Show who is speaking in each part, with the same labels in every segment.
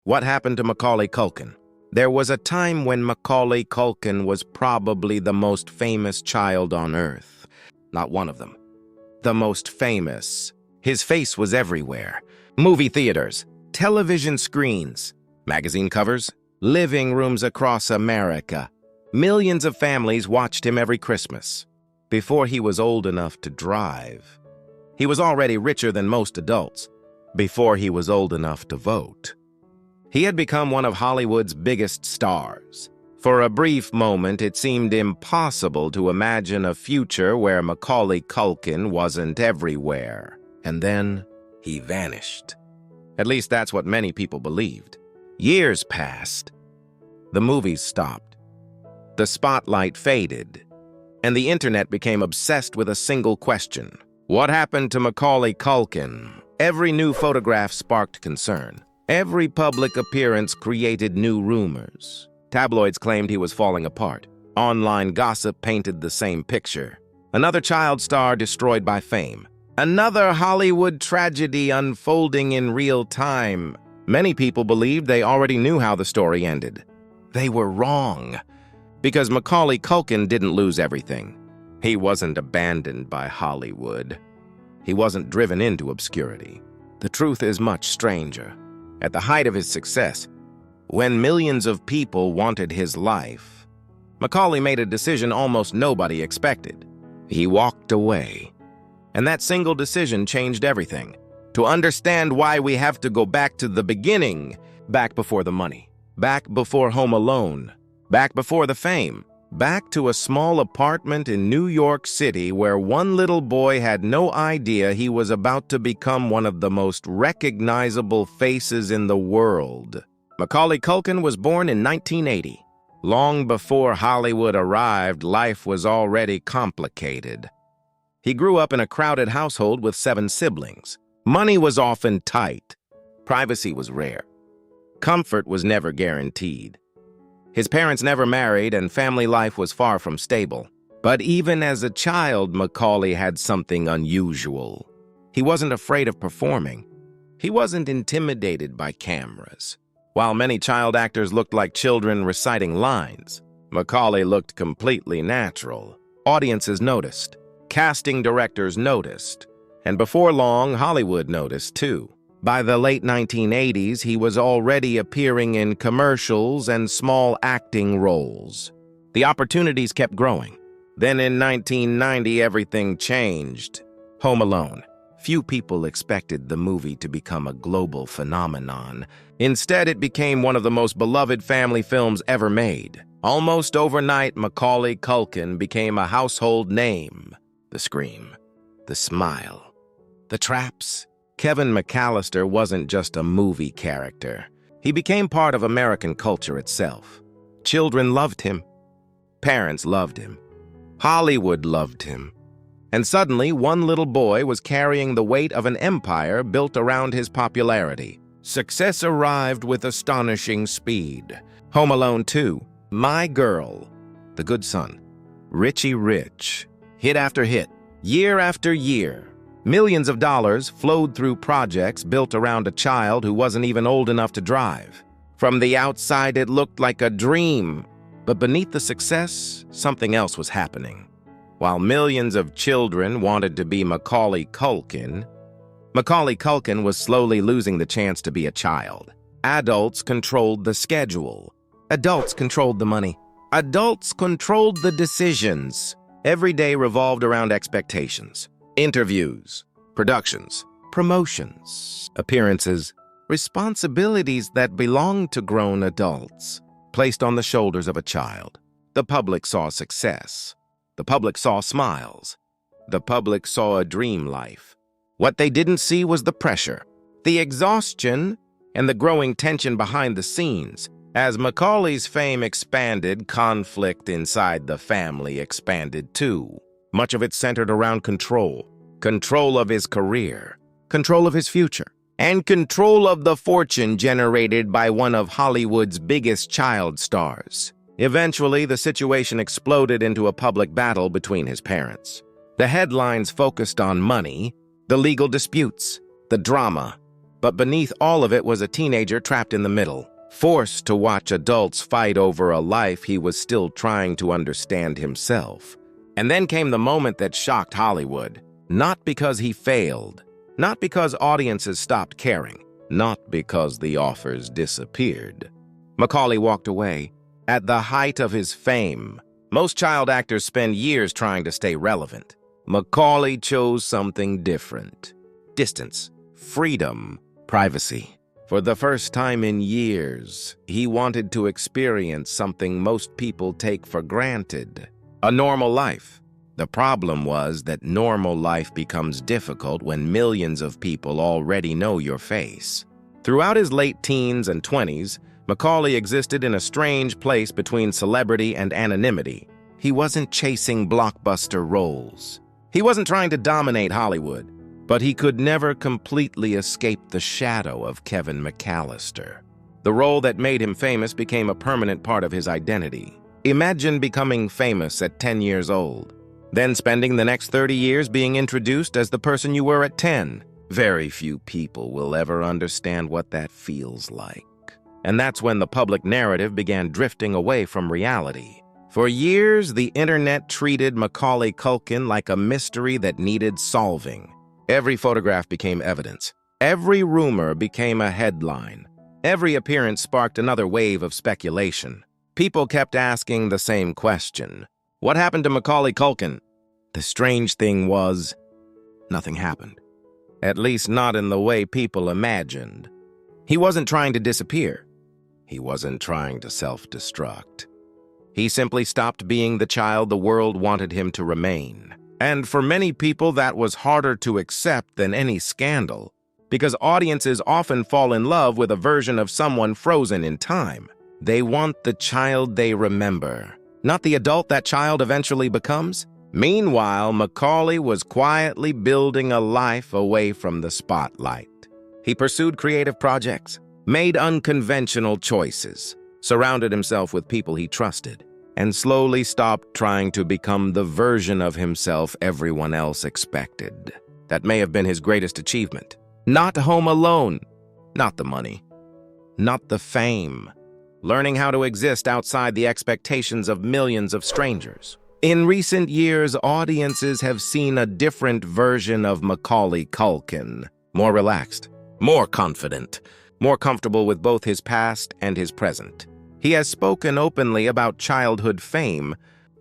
Speaker 1: What happened to Macaulay Culkin? There was a time when Macaulay Culkin was probably the most famous child on Earth. Not one of them. The most famous. His face was everywhere. Movie theaters, television screens, magazine covers, living rooms across America. Millions of families watched him every Christmas. Before he was old enough to drive. He was already richer than most adults. Before he was old enough to vote. He had become one of Hollywood's biggest stars. For a brief moment, it seemed impossible to imagine a future where Macaulay Culkin wasn't everywhere. And then, he vanished. At least that's what many people believed. Years passed. The movies stopped. The spotlight faded. And the internet became obsessed with a single question. What happened to Macaulay Culkin? Every new photograph sparked concern. Every public appearance created new rumors. Tabloids claimed he was falling apart. Online gossip painted the same picture. Another child star destroyed by fame. Another Hollywood tragedy unfolding in real time. Many people believed they already knew how the story ended. They were wrong. Because Macaulay Culkin didn't lose everything. He wasn't abandoned by Hollywood. He wasn't driven into obscurity. The truth is much stranger. At the height of his success, when millions of people wanted his life, Macaulay made a decision almost nobody expected. He walked away. And that single decision changed everything. To understand why, we have to go back to the beginning, back before the money, back before Home Alone, back before the fame, back to a small apartment in New York City where one little boy had no idea he was about to become one of the most recognizable faces in the world. Macaulay Culkin was born in 1980. Long before Hollywood arrived, life was already complicated. He grew up in a crowded household with 7 siblings. Money was often tight. Privacy was rare. Comfort was never guaranteed. His parents never married, and family life was far from stable. But even as a child, Macaulay had something unusual. He wasn't afraid of performing. He wasn't intimidated by cameras. While many child actors looked like children reciting lines, Macaulay looked completely natural. Audiences noticed. Casting directors noticed. And before long, Hollywood noticed too. By the late 1980s, he was already appearing in commercials and small acting roles. The opportunities kept growing. Then in 1990, everything changed. Home Alone. Few people expected the movie to become a global phenomenon. Instead, it became one of the most beloved family films ever made. Almost overnight, Macaulay Culkin became a household name. The scream, the smile, the traps. Kevin McAllister wasn't just a movie character. He became part of American culture itself. Children loved him. Parents loved him. Hollywood loved him. And suddenly, one little boy was carrying the weight of an empire built around his popularity. Success arrived with astonishing speed. Home Alone 2, My Girl, The Good Son, Richie Rich, hit after hit, year after year. Millions of dollars flowed through projects built around a child who wasn't even old enough to drive. From the outside, it looked like a dream. But beneath the success, something else was happening. While millions of children wanted to be Macaulay Culkin was slowly losing the chance to be a child. Adults controlled the schedule. Adults controlled the money. Adults controlled the decisions. Every day revolved around expectations. Interviews, productions, promotions, appearances, responsibilities that belonged to grown adults, placed on the shoulders of a child. The public saw success. The public saw smiles. The public saw a dream life. What they didn't see was the pressure, the exhaustion, and the growing tension behind the scenes. As Macaulay's fame expanded, conflict inside the family expanded too. Much of it centered around control. Control of his career, control of his future, and control of the fortune generated by one of Hollywood's biggest child stars. Eventually, the situation exploded into a public battle between his parents. The headlines focused on money, the legal disputes, the drama. But beneath all of it was a teenager trapped in the middle, forced to watch adults fight over a life he was still trying to understand himself. And then came the moment that shocked Hollywood. Not because he failed, not because audiences stopped caring, not because the offers disappeared. Macaulay walked away. At the height of his fame, most child actors spend years trying to stay relevant. Macaulay chose something different. Distance, freedom, privacy. For the first time in years, he wanted to experience something most people take for granted. A normal life. The problem was that normal life becomes difficult when millions of people already know your face. Throughout his late teens and 20s, Macaulay existed in a strange place between celebrity and anonymity. He wasn't chasing blockbuster roles. He wasn't trying to dominate Hollywood, but he could never completely escape the shadow of Kevin McAllister. The role that made him famous became a permanent part of his identity. Imagine becoming famous at 10 years old, then spending the next 30 years being introduced as the person you were at 10. Very few people will ever understand what that feels like. And that's when the public narrative began drifting away from reality. For years, the internet treated Macaulay Culkin like a mystery that needed solving. Every photograph became evidence. Every rumor became a headline. Every appearance sparked another wave of speculation. People kept asking the same question. What happened to Macaulay Culkin? The strange thing was, nothing happened. At least not in the way people imagined. He wasn't trying to disappear. He wasn't trying to self-destruct. He simply stopped being the child the world wanted him to remain. And for many people, that was harder to accept than any scandal, because audiences often fall in love with a version of someone frozen in time. They want the child they remember, not the adult that child eventually becomes. Meanwhile, Macaulay was quietly building a life away from the spotlight. He pursued creative projects, made unconventional choices, surrounded himself with people he trusted, and slowly stopped trying to become the version of himself everyone else expected. That may have been his greatest achievement. Not home alone, not the money, not the fame. Learning how to exist outside the expectations of millions of strangers. In recent years, audiences have seen a different version of Macaulay Culkin. More relaxed, more confident, more comfortable with both his past and his present. He has spoken openly about childhood fame,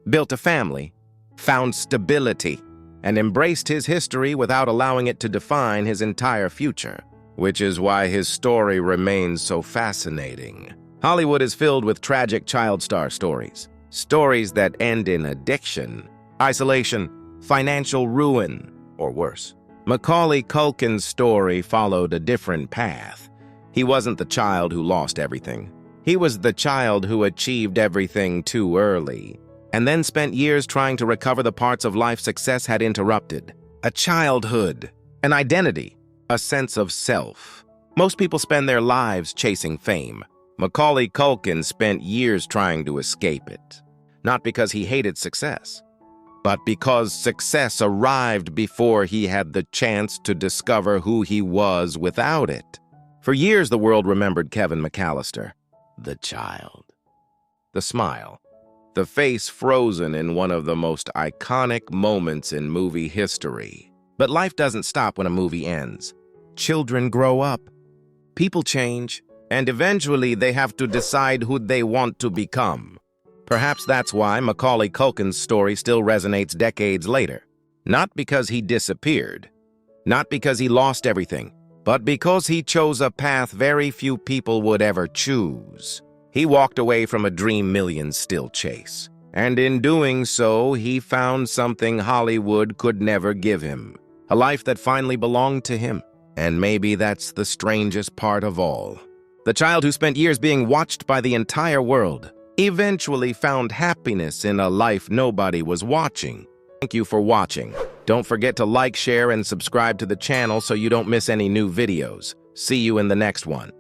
Speaker 1: built a family, found stability, and embraced his history without allowing it to define his entire future, which is why his story remains so fascinating. Hollywood is filled with tragic child star stories, stories that end in addiction, isolation, financial ruin, or worse. Macaulay Culkin's story followed a different path. He wasn't the child who lost everything. He was the child who achieved everything too early, and then spent years trying to recover the parts of life success had interrupted. A childhood, an identity, a sense of self. Most people spend their lives chasing fame. Macaulay Culkin spent years trying to escape it, not because he hated success, but because success arrived before he had the chance to discover who he was without it. For years, the world remembered Kevin McAllister, the child. The smile, the face frozen in one of the most iconic moments in movie history. But life doesn't stop when a movie ends. Children grow up, people change, and eventually they have to decide who they want to become. Perhaps that's why Macaulay Culkin's story still resonates decades later. Not because he disappeared, not because he lost everything, but because he chose a path very few people would ever choose. He walked away from a dream millions still chase. And in doing so, he found something Hollywood could never give him. A life that finally belonged to him. And maybe that's the strangest part of all. The child who spent years being watched by the entire world eventually found happiness in a life nobody was watching. Thank you for watching. Don't forget to like, share, and subscribe to the channel so you don't miss any new videos. See you in the next one.